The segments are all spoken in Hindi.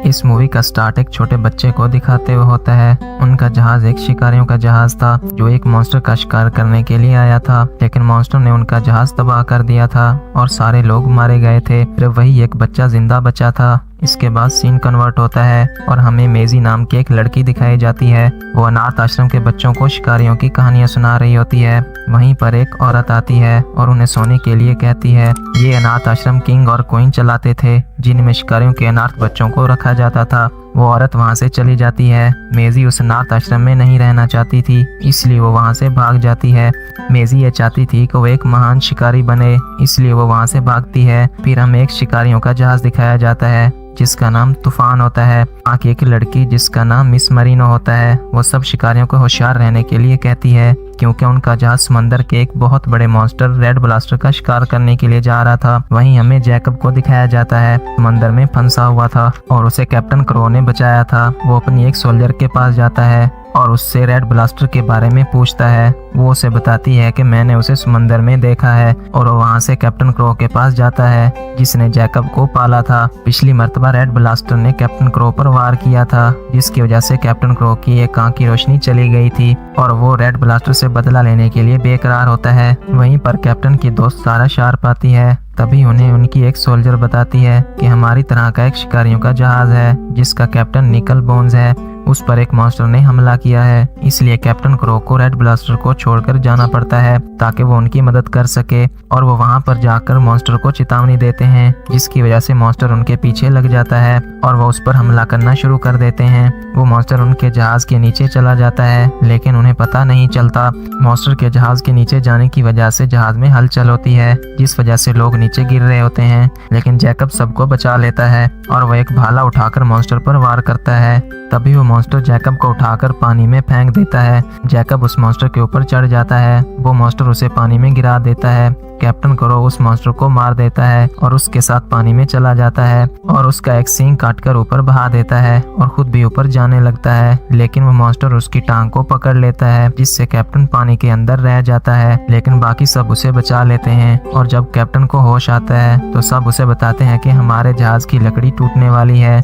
इस मूवी का स्टार्ट एक छोटे बच्चे को दिखाते हुए होता है। उनका जहाज एक शिकारियों का जहाज था जो एक मॉन्स्टर का शिकार करने के लिए आया था, लेकिन मॉन्स्टर ने उनका जहाज तबाह कर दिया था और सारे लोग मारे गए थे। सिर्फ वही एक बच्चा जिंदा बचा था। इसके बाद सीन कन्वर्ट होता है और हमें मेजी नाम की एक लड़की दिखाई जाती है। वो अनाथ आश्रम के बच्चों को शिकारियों की कहानियां सुना रही होती है। वहीं पर एक औरत आती है और उन्हें सोने के लिए कहती है। ये अनाथ आश्रम किंग और क्वीन चलाते थे जिनमें शिकारियों के अनाथ बच्चों को रखा जाता था। वो औरत वहाँ से चली जाती है। मेजी उस अनाथ आश्रम में नहीं रहना चाहती थी, इसलिए वो वहाँ से भाग जाती है। मेजी ये चाहती थी कि वो एक महान शिकारी बने, इसलिए वो वहाँ से भागती है। फिर हमें एक शिकारियों का जहाज दिखाया जाता है जिसका नाम तूफान होता है। वहाँ की एक लड़की जिसका नाम मिस मरीनो होता है, वो सब शिकारियों को होशियार रहने के लिए कहती है क्योंकि उनका जहाज समंदर के एक बहुत बड़े मॉन्स्टर रेड ब्लास्टर का शिकार करने के लिए जा रहा था। वहीं हमें जैकब को दिखाया जाता है, समंदर में फंसा हुआ था और उसे कैप्टन क्रो ने बचाया था। वो अपनी एक सोल्जर के पास जाता है और उससे रेड ब्लास्टर के बारे में पूछता है। वो उसे बताती है कि मैंने उसे समंदर में देखा है और वो वहाँ से कैप्टन क्रो के पास जाता है जिसने जैकब को पाला था। पिछली मर्तबा रेड ब्लास्टर ने कैप्टन क्रो पर वार किया था, जिसकी वजह से कैप्टन क्रो की एक आंख की रोशनी चली गई थी और वो रेड ब्लास्टर से बदला लेने के लिए बेकरार होता है। वहीं पर कैप्टन की दोस्त सारा शार्प आती है। तभी उन्हें उनकी एक सोल्जर बताती है कि हमारी तरह का एक शिकारियों का जहाज है जिसका कैप्टन निकल बोन्स है। उस पर एक मॉन्स्टर ने हमला किया है, इसलिए कैप्टन क्रो को रेड ब्लास्टर को छोड़कर जाना पड़ता है ताकि वो उनकी मदद कर सके। और वो वहां पर जाकर मॉन्स्टर को चेतावनी देते हैं, जिसकी वजह से मॉन्स्टर उनके पीछे लग जाता है और वो उस पर हमला करना शुरू कर देते हैं। वो मॉन्स्टर उनके जहाज के नीचे चला जाता है, लेकिन उन्हें पता नहीं चलता। मॉन्स्टर के जहाज के नीचे जाने की वजह से जहाज में हलचल होती है, जिस वजह से लोग नीचे गिर रहे होते हैं, लेकिन जैकब सबको बचा लेता है और वो एक भाला उठाकर मॉन्स्टर पर वार करता है। तभी वो मॉन्स्टर जैकब को उठाकर पानी में फेंक देता है। जैकब उस मॉन्स्टर के ऊपर चढ़ जाता है। वो मॉन्स्टर उसे पानी में गिरा देता है। कैप्टन क्रो उस मॉन्स्टर को मार देता है और उसके साथ पानी में चला जाता है और उसका एक सींग काटकर ऊपर बहा देता है और खुद भी ऊपर जाने लगता है, लेकिन वो मॉन्स्टर उसकी टांग को पकड़ लेता है, जिससे कैप्टन पानी के अंदर रह जाता है। लेकिन बाकी सब उसे बचा लेते हैं और जब कैप्टन को होश आता है तो सब उसे बताते हैं कि हमारे जहाज की लकड़ी टूटने वाली है,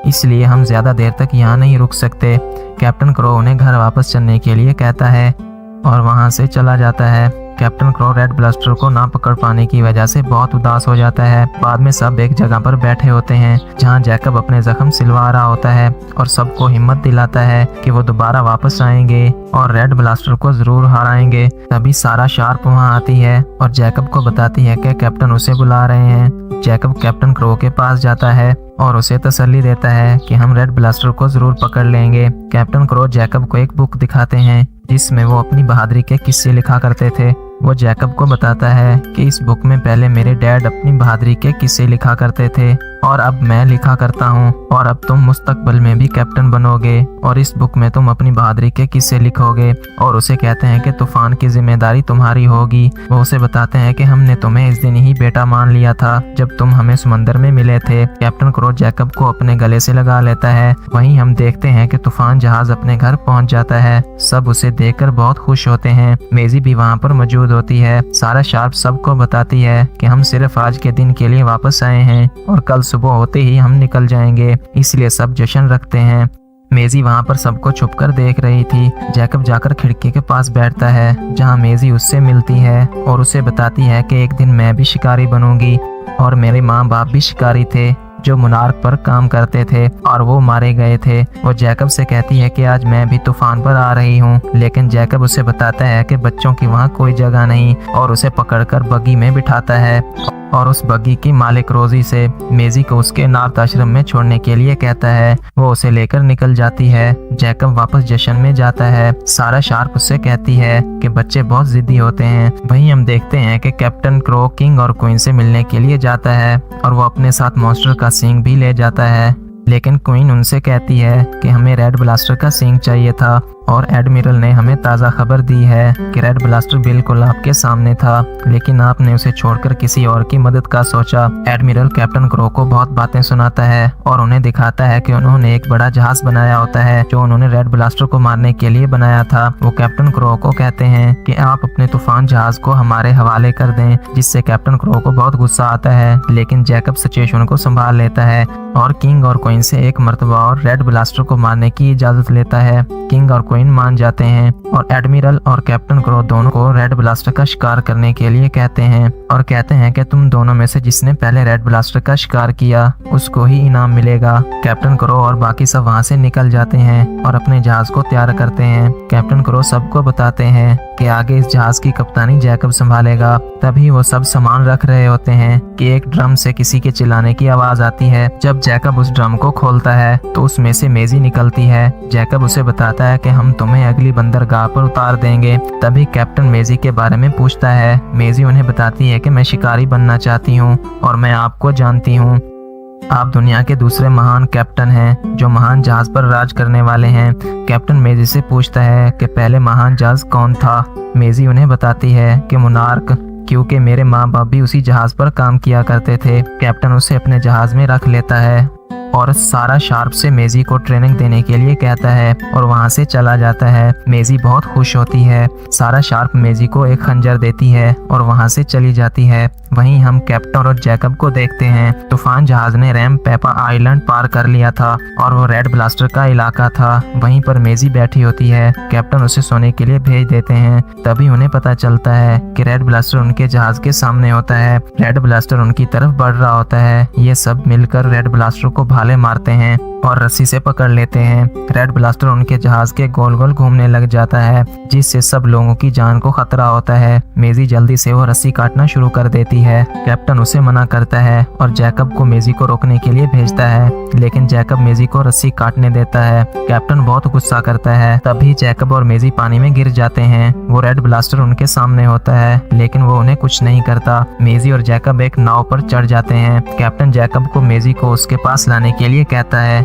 इसलिए हम ज्यादा देर तक यहाँ नहीं रुक सकते। कैप्टन क्रो उन्हें घर वापस चलने के लिए कहता है और वहाँ से चला जाता है। कैप्टन क्रो रेड ब्लास्टर को ना पकड़ पाने की वजह से बहुत उदास हो जाता है। बाद में सब एक जगह पर बैठे होते हैं जहां जैकब अपने जख्म सिलवा रहा होता है और सबको हिम्मत दिलाता है कि वो दोबारा वापस आएंगे और रेड ब्लास्टर को जरूर हराएंगे। तभी सारा शार्प वहां आती है और जैकब को बताती है कि कैप्टन उसे बुला रहे हैं। जैकब कैप्टन क्रो के पास जाता है और उसे तसल्ली देता है कि हम रेड ब्लास्टर को जरूर पकड़ लेंगे। कैप्टन क्रो जैकब को एक बुक दिखाते हैं जिसमें वो अपनी बहादुरी के किस्से लिखा करते थे। वो जैकब को बताता है कि इस बुक में पहले मेरे डैड अपनी बहादुरी के किस्से लिखा करते थे और अब मैं लिखा करता हूँ और अब तुम मुस्तकबिल में भी कैप्टन बनोगे और इस बुक में तुम अपनी बहादुरी के किस्से लिखोगे। और उसे कहते हैं कि तूफान की जिम्मेदारी तुम्हारी होगी। वो उसे बताते हैं कि हमने तुम्हें इस दिन ही बेटा मान लिया था जब तुम हमें समंदर में मिले थे। कैप्टन क्रो जैकब को अपने गले से लगा लेता है। वहीं हम देखते हैं कि तूफान जहाज अपने घर पहुंच जाता है। सब उसे देखकर बहुत खुश होते हैं। मेजी भी वहाँ पर मौजूद होती है। सारा शार्प सबको बताती है कि हम सिर्फ आज के दिन के लिए वापस आए हैं और कल सुबह होते ही हम निकल जाएंगे, इसलिए सब जश्न रखते हैं। मेजी वहाँ पर सबको छुपकर देख रही थी। जैकब जाकर खिड़की के पास बैठता है जहाँ मेजी उससे मिलती है और उसे बताती है कि एक दिन मैं भी शिकारी बनूंगी और मेरे माँ बाप भी शिकारी थे जो मुनार्क पर काम करते थे और वो मारे गए थे। वो जैकब से कहती है कि आज मैं भी तूफान पर आ रही हूँ, लेकिन जैकब उसे बताता है कि बच्चों की वहाँ कोई जगह नहीं और उसे पकड़कर बग्गी में बिठाता है और उस बग्गी की मालिक रोजी से मेजी को उसके अनाथ आश्रम में छोड़ने के लिए कहता है। वो उसे लेकर निकल जाती है। जैकब वापस जश्न में जाता है। सारा शार्प उससे कहती है कि बच्चे बहुत जिद्दी होते हैं। वहीं हम देखते हैं कि कैप्टन क्रो किंग और क्वीन से मिलने के लिए जाता है और वो अपने साथ मॉन्स्टर का सींग भी ले जाता है, लेकिन क्वीन उनसे कहती है कि हमें रेड ब्लास्टर का सींग चाहिए था और एडमिरल ने हमें ताज़ा खबर दी है कि रेड ब्लास्टर बिल्कुल आपके सामने था, लेकिन आपने उसे छोड़कर किसी और की मदद का सोचा। एडमिरल कैप्टन क्रो को बहुत बातें सुनाता है और उन्हें दिखाता है कि उन्होंने एक बड़ा जहाज बनाया होता है जो उन्होंने रेड ब्लास्टर को मारने के लिए बनाया था। वो कैप्टन क्रो को कहते हैं कि आप अपने तूफान जहाज को हमारे हवाले कर दें, जिससे कैप्टन क्रो को बहुत गुस्सा आता है, लेकिन जैकब सिचुएशन को संभाल लेता है और किंग और क्वीन से एक मर्तबा और रेड ब्लास्टर को मारने की इजाजत लेता है। किंग और क्वीन मान जाते हैं और एडमिरल और कैप्टन क्रो दोनों को रेड ब्लास्टर का शिकार करने के लिए कहते हैं और कहते हैं कि तुम दोनों में से जिसने पहले रेड ब्लास्टर का शिकार किया उसको ही इनाम मिलेगा। कैप्टन क्रो और बाकी सब वहां से निकल जाते हैं और अपने जहाज को तैयार करते हैं। कैप्टन क्रो सबको बताते हैं कि आगे इस जहाज की कप्तानी जैकब संभालेगा। तभी वो सब सामान रख रहे होते हैं कि एक ड्रम से किसी के चिल्लाने की आवाज आती है। जब जैकब उस ड्रम को खोलता है तो उसमें से मेजी निकलती है। जैकब उसे बताता है कि हम तुम्हें अगली बंदरगाह पर उतार देंगे। तभी कैप्टन मेजी के बारे में पूछता है। मेजी उन्हें बताती है कि मैं शिकारी बनना चाहती हूँ और मैं आपको जानती हूँ। आप दुनिया के दूसरे महान कैप्टन हैं जो महान जहाज पर राज करने वाले हैं। कैप्टन मेजी से पूछता है कि पहले महान जहाज कौन था। मेजी उन्हें बताती है कि मोनार्क, क्योंकि मेरे माँ बाप भी उसी जहाज पर काम किया करते थे। कैप्टन उसे अपने जहाज में रख लेता है और सारा शार्प से मेजी को ट्रेनिंग देने के लिए कहता है और वहां से चला जाता है। मेजी बहुत खुश होती है। सारा शार्प मेजी को एक खंजर देती है और वहां से चली जाती है। वहीं हम कैप्टन और जैकब को देखते हैं। तूफान जहाज ने रैम पेपा आइलैंड पार कर लिया था और वो रेड ब्लास्टर का इलाका था। वहीं पर मेजी बैठी होती है। कैप्टन उसे सोने के लिए भेज देते हैं। तभी उन्हें पता चलता है कि रेड ब्लास्टर उनके जहाज के सामने होता है। रेड ब्लास्टर उनकी तरफ बढ़ रहा होता है। ये सब मिलकर रेड ब्लास्टर को भाले मारते हैं और रस्सी से पकड़ लेते हैं। रेड ब्लास्टर उनके जहाज के गोल गोल घूमने लग जाता है, जिससे सब लोगों की जान को खतरा होता है। मेजी जल्दी से वो रस्सी काटना शुरू कर देती है। कैप्टन उसे मना करता है और जैकब को मेजी को रोकने के लिए भेजता है, लेकिन जैकब मेजी को रस्सी काटने देता है। कैप्टन बहुत गुस्सा करता है। तभी जैकब और मेजी पानी में गिर जाते हैं। वो रेड ब्लास्टर उनके सामने होता है, लेकिन वो उन्हें कुछ नहीं करता। मेजी और जैकब एक नाव पर चढ़ जाते हैं। कैप्टन जैकब को मेजी को उसके पास लाने के लिए कहता है,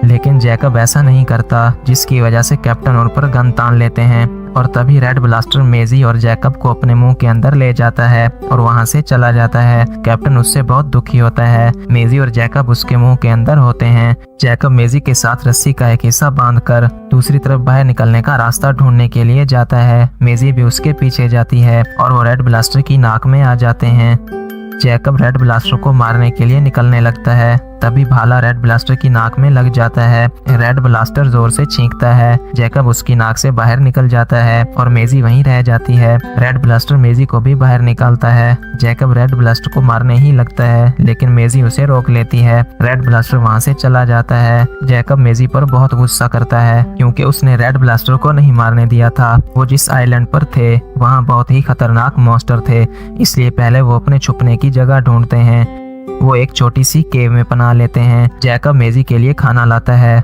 लेकिन जैकब ऐसा नहीं करता, जिसकी वजह से कैप्टन उन पर गन तान लेते हैं और तभी रेड ब्लास्टर मेजी और जैकब को अपने मुंह के अंदर ले जाता है और वहां से चला जाता है। कैप्टन उससे बहुत दुखी होता है। मेजी और जैकब उसके मुंह के अंदर होते हैं। जैकब मेजी के साथ रस्सी का एक हिस्सा बांधकर दूसरी तरफ बाहर निकलने का रास्ता ढूंढने के लिए जाता है। मेजी भी उसके पीछे जाती है और वो रेड ब्लास्टर की नाक में आ जाते हैं। जैकब रेड ब्लास्टर को मारने के लिए निकलने लगता है। तभी भाला रेड ब्लास्टर की नाक में लग जाता है। रेड ब्लास्टर जोर से छींकता है। जैकब उसकी नाक से बाहर निकल जाता है और मेजी वहीं रह जाती है। रेड ब्लास्टर मेजी को भी बाहर निकालता है। जैकब रेड ब्लास्टर को मारने ही लगता है, लेकिन मेजी उसे रोक लेती है। रेड ब्लास्टर वहां से चला जाता है। जैकब मेजी पर बहुत गुस्सा करता है, क्योंकि उसने रेड ब्लास्टर को नहीं मारने दिया था। वो जिस आइलैंड पर थे वहाँ बहुत ही खतरनाक मॉन्स्टर थे, इसलिए पहले वो अपने छुपने की जगह ढूंढते हैं। वो एक छोटी सी केव में पनाह लेते हैं। जैकब मेजी के लिए खाना लाता है।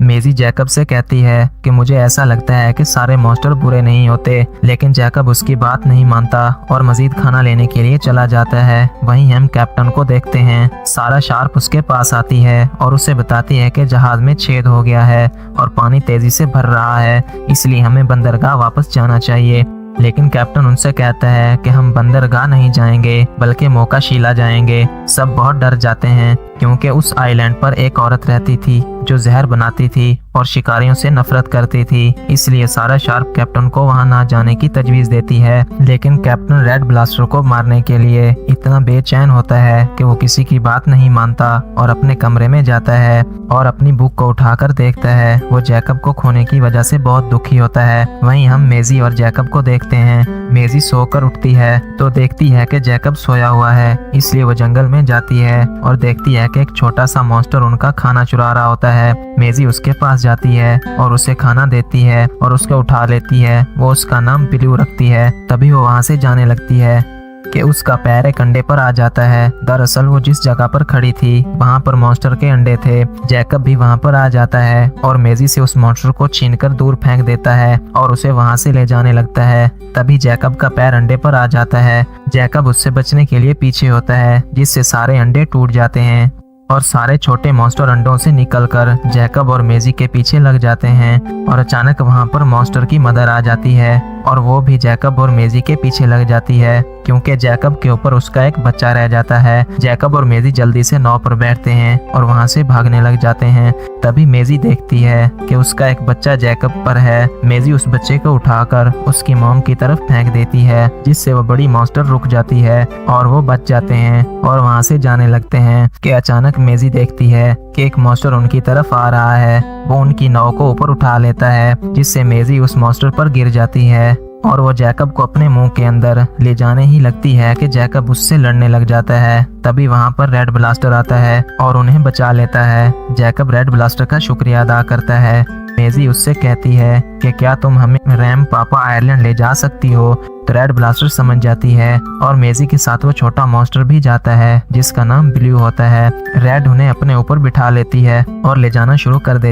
मेजी जैकब से कहती है कि मुझे ऐसा लगता है कि सारे मॉन्स्टर बुरे नहीं होते, लेकिन जैकब उसकी बात नहीं मानता और मजीद खाना लेने के लिए चला जाता है। वहीं हम कैप्टन को देखते हैं। सारा शार्प उसके पास आती है और उसे बताती है कि जहाज में छेद हो गया है और पानी तेजी से भर रहा है, इसलिए हमें बंदरगाह वापस जाना चाहिए। लेकिन कैप्टन उनसे कहता है कि हम बंदरगाह नहीं जाएंगे, बल्कि मोकाशीला जाएंगे। सब बहुत डर जाते हैं, क्योंकि उस आइलैंड पर एक औरत रहती थी जो जहर बनाती थी और शिकारियों से नफरत करती थी। इसलिए सारा शार्प कैप्टन को वहां ना जाने की तजवीज देती है, लेकिन कैप्टन रेड ब्लास्टर को मारने के लिए इतना बेचैन होता है कि वो किसी की बात नहीं मानता और अपने कमरे में जाता है और अपनी बुक को उठाकर देखता है। वो जैकब को खोने की वजह से बहुत दुखी होता है। वहीं हम मेजी और जैकब को देखते हैं। मेजी सोकर उठती है तो देखती है कि जैकब सोया हुआ है, इसलिए वो जंगल में जाती है और देखती है कि एक छोटा सा मॉन्स्टर उनका खाना चुरा रहा होता है। मेजी उसके पास जाती है और उसे खाना देती है और उसको उठा लेती है। वो उसका नाम पिलू रखती है। तभी वो वहां से जाने लगती है कि उसका पैर एक अंडे पर आ जाता है। दरअसल वो जिस जगह पर खड़ी थी वहां पर मॉन्स्टर के अंडे थे। जैकब भी वहां पर आ जाता है और मेजी से उस मॉन्स्टर को छीनकर दूर फेंक देता है और उसे वहां से ले जाने लगता है। तभी जैकब का पैर अंडे पर आ जाता है। जैकब उससे बचने के लिए पीछे होता है, जिससे सारे अंडे टूट जाते हैं और सारे छोटे मॉन्स्टर अंडों से निकलकर जैकब और मेजी के पीछे लग जाते हैं और अचानक वहां पर मॉन्स्टर की मदर आ जाती है और वो भी जैकब और मेजी के पीछे लग जाती है क्योंकि जैकब के ऊपर उसका एक बच्चा रह जाता है। जैकब और मेजी जल्दी से नाव पर बैठते हैं और वहां से भागने लग जाते हैं। तभी मेजी देखती है कि उसका एक बच्चा जैकब पर है। मेजी उस बच्चे को उठाकर उसकी मॉम की तरफ फेंक देती है जिससे वो बड़ी मॉन्स्टर रुक जाती है और वो बच जाते हैं और वहां से जाने लगते हैं कि अचानक मेजी देखती है कि एक मॉन्स्टर उनकी तरफ आ रहा है। वो उनकी नाव को ऊपर उठा लेता है जिससे मेजी उस मॉन्स्टर पर गिर जाती है और वो जैकब को अपने मुंह के अंदर ले जाने ही लगती है कि जैकब उससे लड़ने लग जाता है। तभी वहां पर रेड ब्लास्टर आता है और उन्हें बचा लेता है। जैकब रेड ब्लास्टर का शुक्रिया अदा करता है। मेजी उससे कहती है कि क्या तुम हमें रैम पापा आयरलैंड ले जा सकती हो। तो रेड ब्लास्टर समझ जाती है और मेजी के साथ वो छोटा मॉन्स्टर भी जाता है जिसका नाम ब्लू होता है। रेड उन्हें अपने ऊपर बिठा लेती है और ले जाना शुरू कर देती है।